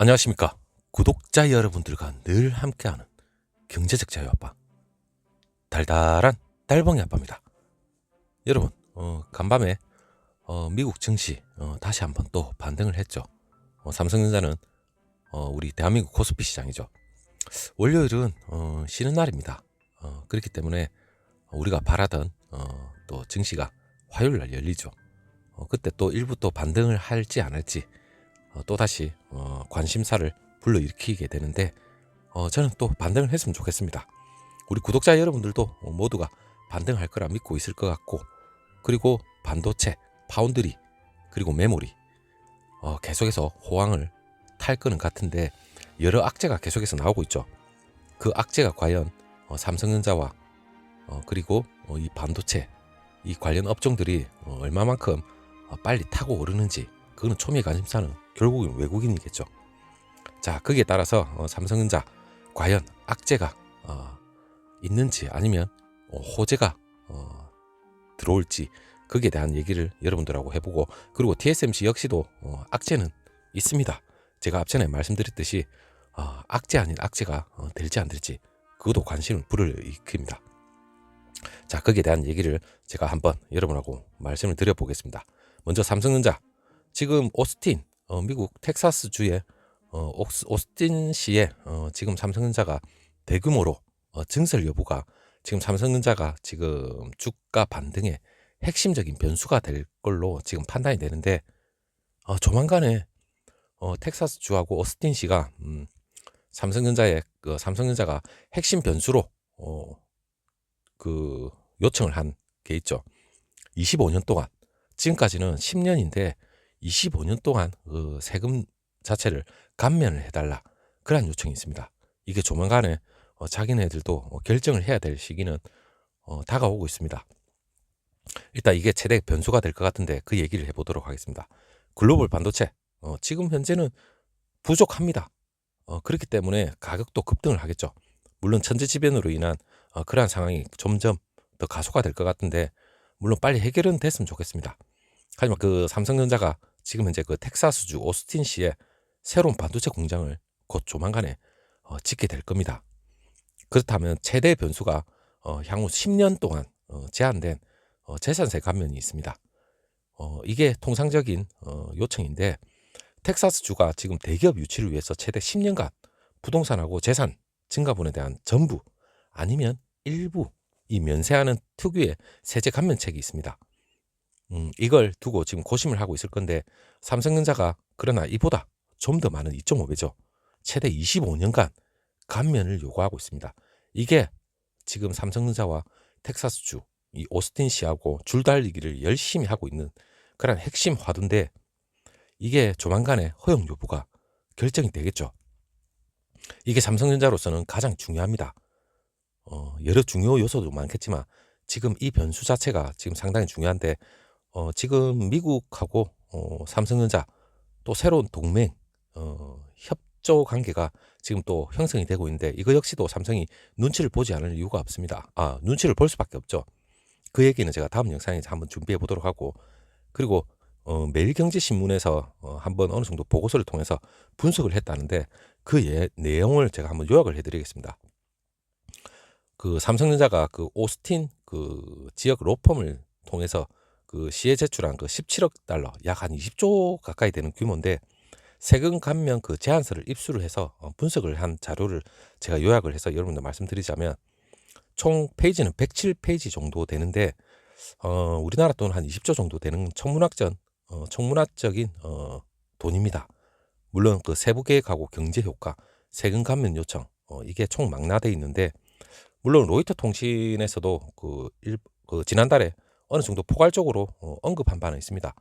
안녕하십니까. 구독자 여러분들과 늘 함께하는 경제적 자유아빠 달달한 달봉이 아빠입니다. 여러분 간밤에 미국 증시 다시 한번 또 반등을 했죠. 삼성전자는 우리 대한민국 코스피 시장이죠. 월요일은 쉬는 날입니다. 그렇기 때문에 우리가 바라던 또 증시가 화요일날 열리죠. 그때 또 일부 또 반등을 할지 안 할지 또다시 관심사를 불러일으키게 되는데 저는 또 반등을 했으면 좋겠습니다. 우리 구독자 여러분들도 모두가 반등할 거라 믿고 있을 것 같고, 그리고 반도체, 파운드리, 그리고 메모리 계속해서 호황을 탈 거는 같은데 여러 악재가 계속해서 나오고 있죠. 그 악재가 과연 삼성전자와 그리고 이 반도체 이 관련 업종들이 얼마만큼 빨리 타고 오르는지, 그거는 초미의 관심사는 결국은 외국인이겠죠. 자, 거기에 따라서 삼성전자 과연 악재가 있는지 아니면 호재가 들어올지, 거기에 대한 얘기를 여러분들하고 해보고, 그리고 TSMC 역시도 악재는 있습니다. 제가 앞전에 말씀드렸듯이 악재 아닌 악재가 될지 안 될지 그것도 관심을 불러일으킵니다. 자, 거기에 대한 얘기를 제가 한번 여러분하고 말씀을 드려보겠습니다. 먼저 삼성전자, 지금 오스틴 미국 텍사스 주의 오스틴시에 지금 삼성전자가 대규모로 증설 여부가 지금 삼성전자가 지금 주가 반등의 핵심적인 변수가 될 걸로 지금 판단이 되는데, 조만간에 텍사스 주하고 오스틴시가 삼성전자가 핵심 변수로 그 요청을 한 게 있죠. 25년 동안, 지금까지는 10년인데 25년 동안 세금 자체를 감면을 해달라, 그런 요청이 있습니다. 이게 조만간에 자기네들도 결정을 해야 될 시기는 다가오고 있습니다. 일단 이게 최대 변수가 될 것 같은데 그 얘기를 해보도록 하겠습니다. 글로벌 반도체 지금 현재는 부족합니다. 그렇기 때문에 가격도 급등을 하겠죠. 물론 천재지변으로 인한 그러한 상황이 점점 더 가속화될 것 같은데, 물론 빨리 해결은 됐으면 좋겠습니다. 하지만 그 삼성전자가 지금 현재 그 텍사스주 오스틴시에 새로운 반도체 공장을 곧 조만간에 짓게 될 겁니다. 그렇다면 최대 변수가 향후 10년 동안 제한된 재산세 감면이 있습니다. 이게 통상적인 요청인데, 텍사스주가 지금 대기업 유치를 위해서 최대 10년간 부동산하고 재산 증가분에 대한 전부 아니면 일부 이 면세하는 특유의 세제 감면책이 있습니다. 이걸 두고 지금 고심을 하고 있을 건데, 삼성전자가 그러나 이보다 좀 더 많은 2.5배죠. 최대 25년간 감면을 요구하고 있습니다. 이게 지금 삼성전자와 텍사스주 이 오스틴시하고 줄달리기를 열심히 하고 있는 그런 핵심 화두인데, 이게 조만간에 허용 여부가 결정이 되겠죠. 이게 삼성전자로서는 가장 중요합니다. 여러 중요 요소도 많겠지만 지금 이 변수 자체가 지금 상당히 중요한데, 지금 미국하고 삼성전자 또 새로운 동맹 협조 관계가 지금 또 형성이 되고 있는데, 이거 역시도 삼성이 눈치를 보지 않을 이유가 없습니다. 눈치를 볼 수밖에 없죠. 그 얘기는 제가 다음 영상에서 한번 준비해 보도록 하고, 그리고 매일경제신문에서 한번 어느 정도 보고서를 통해서 분석을 했다는데, 그 내용을 제가 한번 요약을 해드리겠습니다. 그 삼성전자가 그 오스틴 그 지역 로펌을 통해서 그 시에 제출한 그 17억 달러, 약 한 20조 가까이 되는 규모인데, 세금 감면 그 제안서를 입수를 해서 분석을 한 자료를 제가 요약을 해서 여러분들 말씀드리자면, 총 페이지는 107페이지 정도 되는데, 우리나라 돈 한 20조 정도 되는 청문학적인 돈입니다. 물론 그 세부 계획하고 경제 효과, 세금 감면 요청 이게 총 망라돼 있는데, 물론 로이터 통신에서도 그 지난달에 어느 정도 포괄적으로 언급한 바는 있습니다.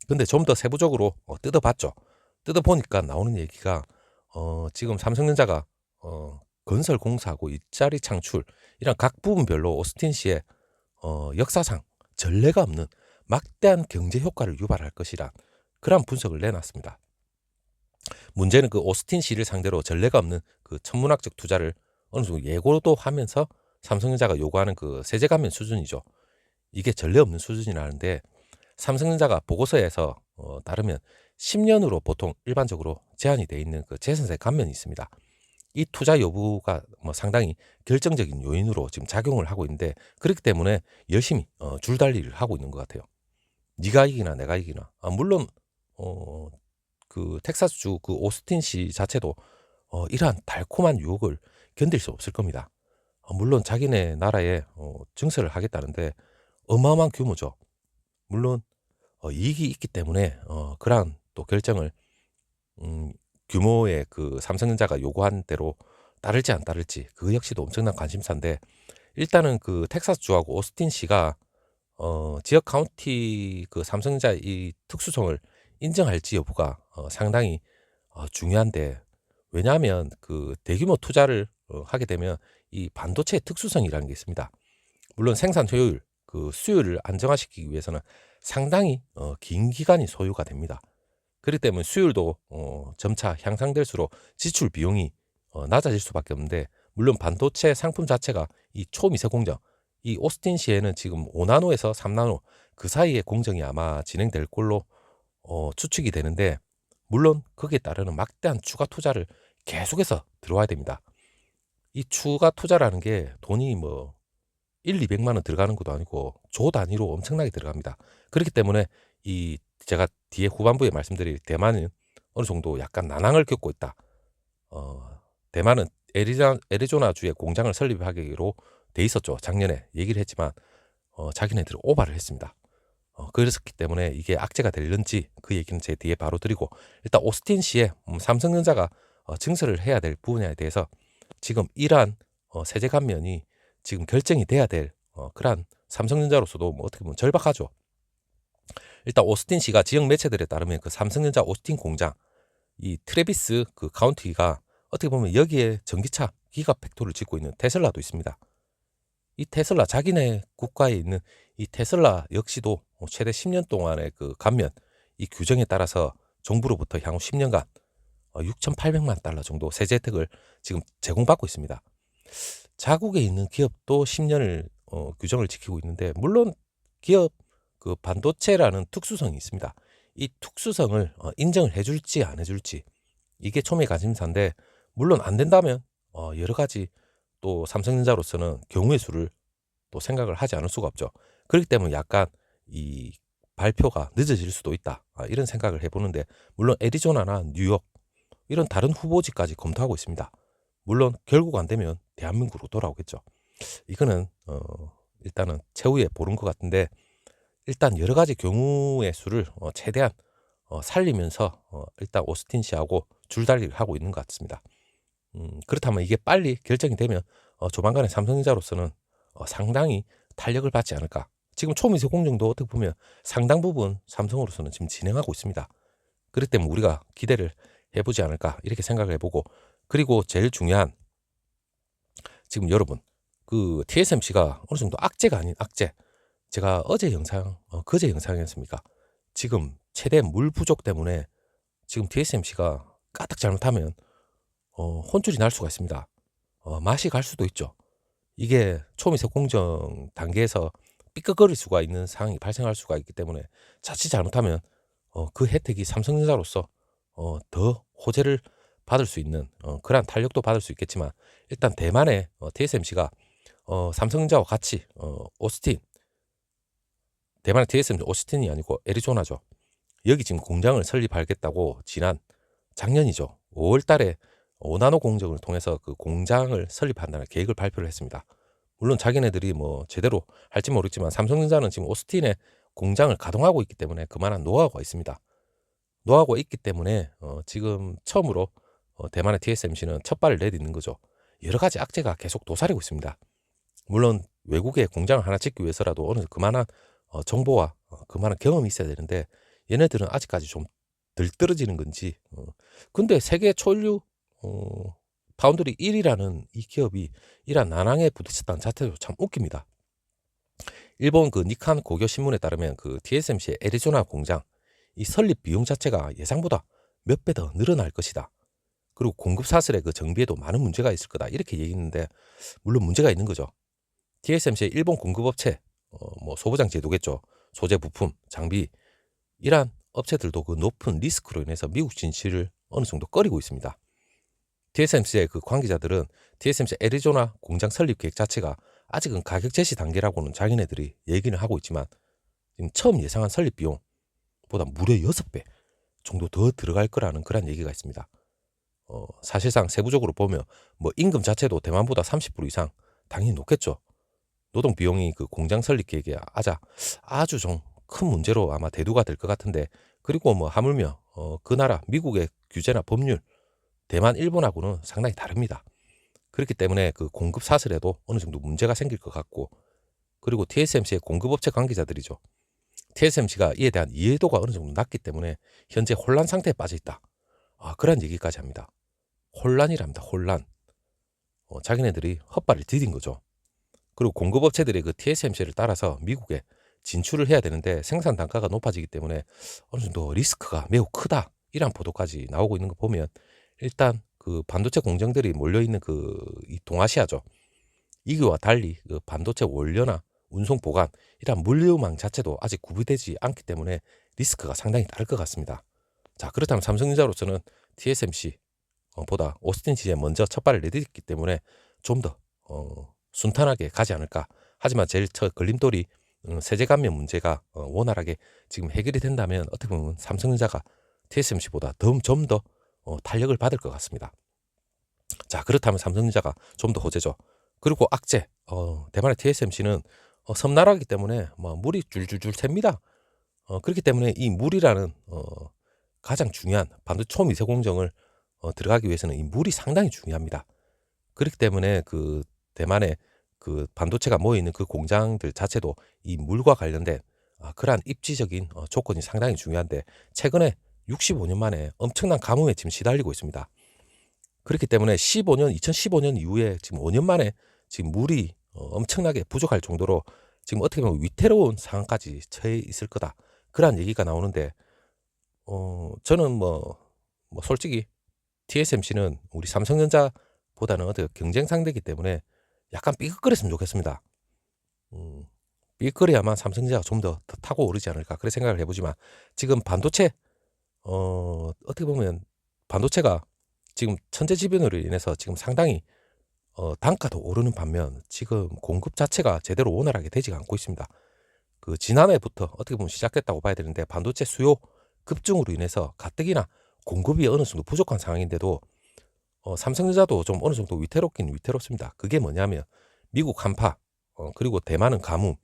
근데 좀 더 세부적으로 뜯어봤죠. 뜯어보니까 나오는 얘기가 지금 삼성전자가 건설 공사하고 일자리 창출 이런 각 부분별로 오스틴시에 역사상 전례가 없는 막대한 경제 효과를 유발할 것이란 그런 분석을 내놨습니다. 문제는 그 오스틴시를 상대로 전례가 없는 그 천문학적 투자를 어느 정도 예고도 하면서 삼성전자가 요구하는 그 세제 감면 수준이죠. 이게 전례 없는 수준이라는데, 삼성전자가 보고서에서 따르면 10년으로 보통 일반적으로 제한이 돼 있는 그 재산세 감면이 있습니다. 이 투자 여부가 뭐 상당히 결정적인 요인으로 지금 작용을 하고 있는데, 그렇기 때문에 열심히 줄달리를 하고 있는 것 같아요. 네가 이기나 내가 이기나. 물론 그 텍사스주 그 오스틴 씨 자체도 이러한 달콤한 유혹을 견딜 수 없을 겁니다. 물론 자기네 나라에 증세를 하겠다는데 어마어마한 규모죠. 물론 이익이 있기 때문에 그러한 또 결정을 음 규모의 그 삼성전자가 요구한 대로 따를지 안 따를지, 그 역시도 엄청난 관심사인데, 일단은 그 텍사스주하고 오스틴 시가 지역 카운티 그 삼성전자 이 특수성을 인정할지 여부가 상당히 중요한데, 왜냐하면 그 대규모 투자를 하게 되면 이 반도체의 특수성이라는 게 있습니다. 물론 생산 효율, 그 수요를 안정화시키기 위해서는 상당히 긴 기간이 소요가 됩니다. 그렇기 때문에 수율도 점차 향상될수록 지출 비용이 낮아질 수밖에 없는데, 물론 반도체 상품 자체가 이 초미세 공정, 이 오스틴시에는 지금 5나노에서 3나노 그 사이의 공정이 아마 진행될 걸로 추측이 되는데, 물론 거기에 따르는 막대한 추가 투자를 계속해서 들어와야 됩니다. 이 추가 투자라는 게 돈이 뭐 1, 200만 원 들어가는 것도 아니고 조 단위로 엄청나게 들어갑니다. 그렇기 때문에 이 제가 뒤에 후반부에 말씀드릴 대만은 어느 정도 약간 난항을 겪고 있다. 대만은 애리조나주에 공장을 설립하기로 돼 있었죠. 작년에 얘기를 했지만 자기네들은 오바를 했습니다. 그랬기 때문에 이게 악재가 될는지 그 얘기는 제 뒤에 바로 드리고, 일단 오스틴 시에 삼성전자가 증설을 해야 될 부분에 대해서 지금 이러한 세제 감면이 지금 결정이 돼야 될 그러한 삼성전자로서도 뭐 어떻게 보면 절박하죠. 일단 오스틴 시가 지역 매체들에 따르면 그 삼성전자 오스틴 공장, 이 트래비스 그 카운티가 어떻게 보면 여기에 전기차 기가 팩토리를 짓고 있는 테슬라도 있습니다. 이 테슬라 자기네 국가에 있는 이 테슬라 역시도 최대 10년 동안의 그 감면 이 규정에 따라서 정부로부터 향후 10년간 6,800만 달러 정도 세제 혜택을 지금 제공받고 있습니다. 자국에 있는 기업도 10년을 규정을 지키고 있는데, 물론 기업 그 반도체라는 특수성이 있습니다. 이 특수성을 인정을 해줄지 안 해줄지, 이게 초미의 관심사인데, 물론 안 된다면 여러 가지 또 삼성전자로서는 경우의 수를 또 생각을 하지 않을 수가 없죠. 그렇기 때문에 약간 이 발표가 늦어질 수도 있다, 이런 생각을 해보는데, 물론 애리조나나 뉴욕 이런 다른 후보지까지 검토하고 있습니다. 물론 결국 안 되면 대한민국으로 돌아오겠죠. 이거는 일단은 최후에 보는 것 같은데, 일단 여러 가지 경우의 수를 최대한 살리면서 일단 오스틴 씨하고 줄다리를 하고 있는 것 같습니다. 그렇다면 이게 빨리 결정이 되면 조만간에 삼성전자로서는 상당히 탄력을 받지 않을까. 지금 초미세 공정도 어떻게 보면 상당 부분 삼성으로서는 지금 진행하고 있습니다. 그렇기 때문에 우리가 기대를 해보지 않을까 이렇게 생각을 해보고, 그리고 제일 중요한, 지금 여러분 그 TSMC가 어느 정도 악재가 아닌 악재, 제가 어제 영상 그제 영상이었습니까? 지금 최대 물 부족 때문에 지금 TSMC가 까딱 잘못하면 혼쭐이 날 수가 있습니다. 맛이 갈 수도 있죠. 이게 초미세 공정 단계에서 삐걱거릴 수가 있는 상황이 발생할 수가 있기 때문에, 자칫 잘못하면 그 혜택이 삼성전자로서 더 호재를 받을 수 있는 그러한 탄력도 받을 수 있겠지만, 일단 대만의 TSMC가 삼성전자와 같이 오스틴, 대만의 TSMC 오스틴이 아니고 애리조나죠. 여기 지금 공장을 설립하겠다고 작년이죠. 5월 달에 5나노 공정을 통해서 그 공장을 설립한다는 계획을 발표를 했습니다. 물론 자기네들이 뭐 제대로 할지 모르겠지만 삼성전자는 지금 오스틴에 공장을 가동하고 있기 때문에 그만한 노하우가 있습니다. 노하우가 있기 때문에 지금 처음으로 대만의 TSMC는 첫 발을 내딛는 거죠. 여러 가지 악재가 계속 도사리고 있습니다. 물론 외국에 공장을 하나 짓기 위해서라도 어느 그만한 정보와 그만한 경험이 있어야 되는데, 얘네들은 아직까지 좀 덜 떨어지는 건지. 근데 세계 초일류 파운드리 1위라는 이 기업이 이런 난항에 부딪혔다는 자체도 참 웃깁니다. 일본 그 니칸 고교 신문에 따르면 그 TSMC의 애리조나 공장 이 설립 비용 자체가 예상보다 몇 배 더 늘어날 것이다. 그리고 공급 사슬의 그 정비에도 많은 문제가 있을 거다, 이렇게 얘기했는데, 물론 문제가 있는 거죠. TSMC의 일본 공급업체, 뭐 소부장 제도겠죠. 소재 부품, 장비, 이러한 업체들도 그 높은 리스크로 인해서 미국 진출을 어느 정도 꺼리고 있습니다. TSMC의 그 관계자들은 TSMC 애리조나 공장 설립 계획 자체가 아직은 가격 제시 단계라고는 자기네들이 얘기는 하고 있지만 지금 처음 예상한 설립 비용보다 무려 6배 정도 더 들어갈 거라는 그런 얘기가 있습니다. 사실상 세부적으로 보면 뭐 임금 자체도 대만보다 30% 이상 당연히 높겠죠. 노동 비용이 그 공장 설립 계획에 아주 좀 큰 문제로 아마 대두가 될 것 같은데, 그리고 뭐 하물며 그 나라 미국의 규제나 법률 대만 일본하고는 상당히 다릅니다. 그렇기 때문에 그 공급 사슬에도 어느 정도 문제가 생길 것 같고, 그리고 TSMC의 공급업체 관계자들이죠. TSMC가 이에 대한 이해도가 어느 정도 낮기 때문에 현재 혼란 상태에 빠져 있다. 그런 얘기까지 합니다. 혼란이랍니다. 혼란. 자기네들이 헛발을 디딘 거죠. 그리고 공급업체들이 그 TSMC를 따라서 미국에 진출을 해야 되는데 생산 단가가 높아지기 때문에 어느 정도 리스크가 매우 크다. 이런 보도까지 나오고 있는 거 보면 일단 그 반도체 공장들이 몰려 있는 이 동아시아죠. 이거와 달리 그 반도체 원료나 운송 보관 이런 물류망 자체도 아직 구비되지 않기 때문에 리스크가 상당히 다를 것 같습니다. 자, 그렇다면 삼성전자로서는 TSMC 보다 오스틴 지에 먼저 첫 발을 내딛기 때문에 좀 더 순탄하게 가지 않을까. 하지만 제일 첫 걸림돌이 세제 감면 문제가 원활하게 지금 해결이 된다면 어떻게 보면 삼성전자가 TSMC보다 좀 더 탄력을 받을 것 같습니다. 자, 그렇다면 삼성전자가 좀 더 호재죠. 그리고 악재, 대만의 TSMC는 섬나라이기 때문에 뭐 물이 줄줄줄 셉니다. 그렇기 때문에 이 물이라는 가장 중요한 반도체 초미세 공정을 들어가기 위해서는 이 물이 상당히 중요합니다. 그렇기 때문에 그 대만의 그 반도체가 모여 있는 그 공장들 자체도 이 물과 관련된 그러한 입지적인 조건이 상당히 중요한데, 최근에 65년 만에 엄청난 가뭄에 지금 시달리고 있습니다. 그렇기 때문에 2015년 이후에 지금 5년 만에 지금 물이 엄청나게 부족할 정도로 지금 어떻게 보면 위태로운 상황까지 처해 있을 거다. 그런 얘기가 나오는데, 저는 뭐 솔직히 TSMC는 우리 삼성전자보다는 어떻게 경쟁 상대이기 때문에 약간 삐걱거렸으면 좋겠습니다. 삐걱거려야만 삼성전자가 좀 더 타고 오르지 않을까 그런 생각을 해보지만, 지금 반도체 어떻게 보면 반도체가 지금 천재지변으로 인해서 지금 상당히 단가도 오르는 반면 지금 공급 자체가 제대로 원활하게 되지가 않고 있습니다. 그 지난해부터 어떻게 보면 시작됐다고 봐야 되는데, 반도체 수요 급증으로 인해서 가뜩이나 공급이 어느 정도 부족한 상황인데도 삼성전자도 좀 어느 정도 위태롭긴 위태롭습니다. 그게 뭐냐면 미국 한파, 그리고 대만은 가뭄,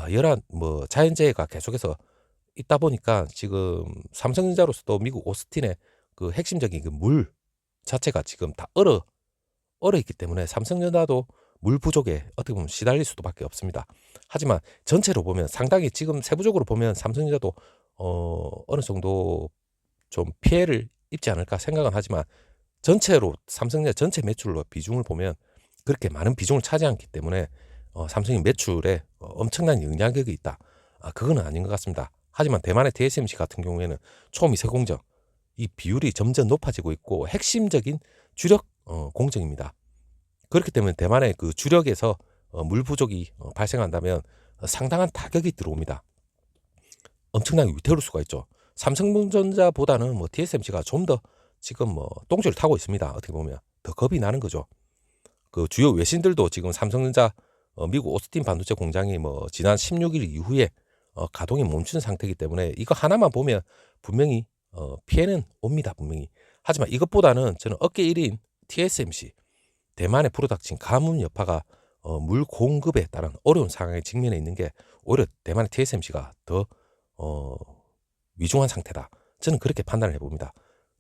이러한 뭐 자연재해가 계속해서 있다 보니까 지금 삼성전자로서도 미국 오스틴의 그 핵심적인 그 물 자체가 지금 다 얼어 있기 때문에 삼성전자도 물 부족에 어떻게 보면 시달릴 수도밖에 없습니다. 하지만 전체로 보면 상당히 지금 세부적으로 보면 삼성전자도 어느 정도 좀 피해를 입지 않을까 생각은 하지만, 전체로 삼성전자 전체 매출로 비중을 보면 그렇게 많은 비중을 차지하지 않기 때문에 삼성이 매출에 엄청난 영향력이 있다. 그거는 아닌 것 같습니다. 하지만 대만의 TSMC 같은 경우에는 초미세 공정 이 비율이 점점 높아지고 있고 핵심적인 주력 공정입니다. 그렇기 때문에 대만의 그 주력에서 물 부족이 발생한다면 상당한 타격이 들어옵니다. 엄청나게 위태로울 수가 있죠. 삼성전자보다는 뭐 TSMC가 좀 더 지금 뭐 똥줄을 타고 있습니다. 어떻게 보면 더 겁이 나는 거죠. 그 주요 외신들도 지금 삼성전자 미국 오스틴 반도체 공장이 뭐 지난 16일 이후에 가동이 멈춘 상태이기 때문에 이거 하나만 보면 분명히 피해는 옵니다. 분명히. 하지만 이것보다는 저는 어깨 1인 TSMC 대만의 불어닥친 가뭄 여파가 물 공급에 따른 어려운 상황에 직면해 있는 게 오히려 대만의 TSMC가 더 위중한 상태다. 저는 그렇게 판단을 해봅니다.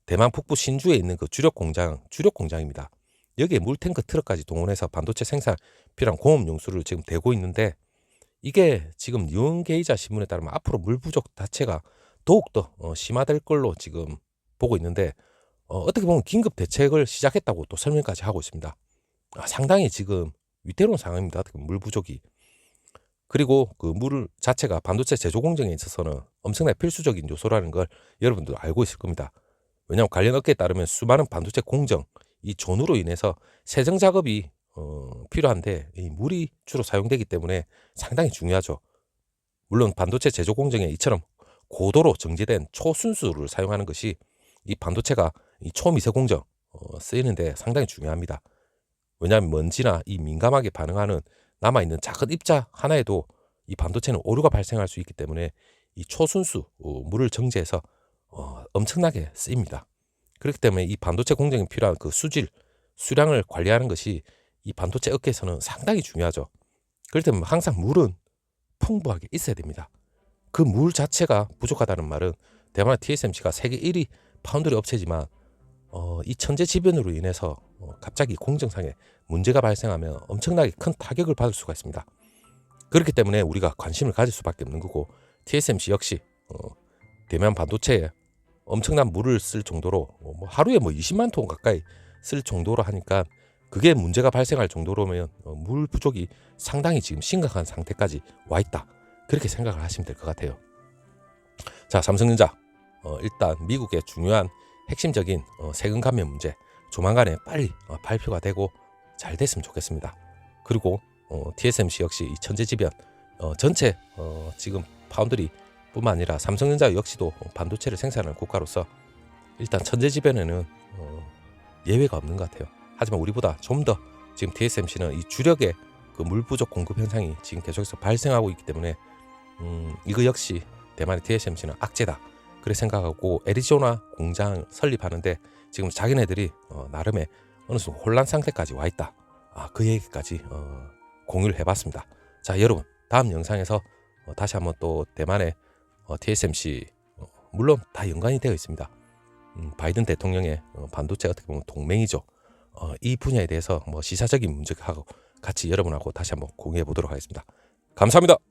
대만 북부 신주에 있는 그 주력 공장입니다. 여기에 물탱크 트럭까지 동원해서 반도체 생산 필요한 공업 용수를 지금 대고 있는데, 이게 지금 뉴온게이자 신문에 따르면 앞으로 물 부족 자체가 더욱더 심화될 걸로 지금 보고 있는데, 어떻게 보면 긴급 대책을 시작했다고 또 설명까지 하고 있습니다. 상당히 지금 위태로운 상황입니다. 어떻게 보면 물 부족이. 그리고 그 물 자체가 반도체 제조 공정에 있어서는 엄청나게 필수적인 요소라는 걸 여러분도 알고 있을 겁니다. 왜냐하면 관련 업계에 따르면 수많은 반도체 공정, 이 존으로 인해서 세정 작업이 필요한데 이 물이 주로 사용되기 때문에 상당히 중요하죠. 물론 반도체 제조 공정에 이처럼 고도로 정제된 초순수를 사용하는 것이 이 반도체가 이 초미세 공정 쓰이는데 상당히 중요합니다. 왜냐하면 먼지나 이 민감하게 반응하는 남아있는 작은 입자 하나에도 이 반도체는 오류가 발생할 수 있기 때문에 이 초순수 물을 정제해서 엄청나게 쓰입니다. 그렇기 때문에 이 반도체 공정에 필요한 그 수량을 관리하는 것이 이 반도체 업계에서는 상당히 중요하죠. 그렇기 때문에 항상 물은 풍부하게 있어야 됩니다. 그 물 자체가 부족하다는 말은 대만 TSMC가 세계 1위 파운드리 업체지만 이 천재지변으로 인해서 갑자기 공정상에 문제가 발생하면 엄청나게 큰 타격을 받을 수가 있습니다. 그렇기 때문에 우리가 관심을 가질 수밖에 없는 거고, TSMC 역시 대만 반도체에 엄청난 물을 쓸 정도로 하루에 20만 톤 가까이 쓸 정도로 하니까 그게 문제가 발생할 정도로면 물 부족이 상당히 지금 심각한 상태까지 와 있다, 그렇게 생각을 하시면 될 것 같아요. 자, 삼성전자 일단 미국의 중요한 핵심적인 세금 감면 문제 조만간에 빨리 발표가 되고 잘 됐으면 좋겠습니다. 그리고 TSMC 역시 이 천재지변 전체 지금 파운드리 뿐만 아니라 삼성전자 역시도 반도체를 생산하는 국가로서 일단 천재지변에는 예외가 없는 것 같아요. 하지만 우리보다 좀 더 지금 TSMC는 이 주력의 그 물 부족 공급 현상이 지금 계속해서 발생하고 있기 때문에 이거 역시 대만의 TSMC는 악재다, 그래 생각하고 애리조나 공장 설립하는데 지금 자기네들이 나름의 어느 정도 혼란 상태까지 와 있다, 그 얘기까지 공유를 해봤습니다. 자, 여러분, 다음 영상에서 다시 한번 또 대만의 TSMC 물론 다 연관이 되어 있습니다. 바이든 대통령의 반도체 어떻게 보면 동맹이죠. 이 분야에 대해서 시사적인 문제하고 같이 여러분하고 다시 한번 공유해 보도록 하겠습니다. 감사합니다.